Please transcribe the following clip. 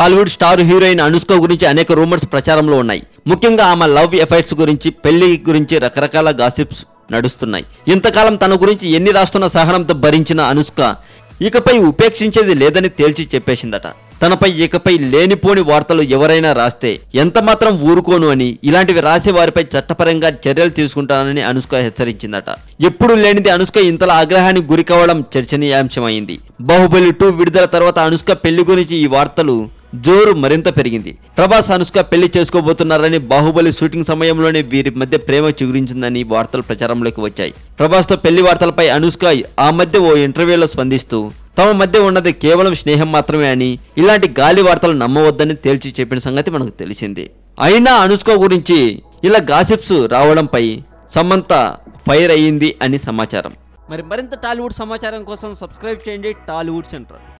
Tollywood star heroine Anushka గురించి అనేక rumours ప్రచారంలో ఉన్నాయి. ముఖ్యంగా ఆమె లవ్ ఎఫైర్స్ గురించి, పెళ్లి గురించి రకరకాల గాసిప్స్ నడుస్తున్నాయి. ఇంతకాలం తన గురించి ఎన్ని రాస్తున్న సహనంతో భరించిన అనుష్క ఇకపై ఉపేక్షించేది లేదని తేల్చి చెప్పేసిందట. తనపై ఇకపై లేనిపోని వార్తలు ఎవరైనా రాస్తే ఎంత మాత్రం ఊరుకోను అని, ఇలాంటివి రాసే వారిపై చట్టపరంగా చర్యలు తీసుకుంటానని అనుష్క హెచ్చరించిందట. ఎప్పుడు లేనిది అనుష్క ఇంతలా ఆగ్రహానికి గురి కావడం చర్చనీయాంశమైంది. బాహుబలి 2 విడుదల తర్వాత అనుష్క పెళ్లి గురించి ఈ వార్తలు జోరు మరింత పెరిగింది. ప్రభాస్ అనుష్క పెళ్లి చేసుకోబోతున్నారని, బాహుబలి షూటింగ్ సమయంలోనే వీరి మధ్య ప్రేమ చిగురించిందని వార్తలు ప్రచారంలోకి వచ్చాయి. ప్రభాస్ తో పెళ్లి వార్తలపై అనుష్క ఆ మధ్య ఓ ఇంటర్వ్యూలో స్పందిస్తూ తమ మధ్య ఉన్నది కేవలం స్నేహం మాత్రమే అని, ఇలాంటి గాలి వార్తలు నమ్మవద్దని తేల్చి చెప్పిన సంగతి మనకు తెలిసింది. అయినా అనుష్క గురించి ఇలా గాసిప్స్ రావడంపై సమంత ఫైర్ అయ్యింది అని సమాచారం. మరి మరింత టాలీవుడ్ సమాచారం కోసం సబ్స్క్రైబ్ చేయండి టాలీవుడ్ సెంటర్.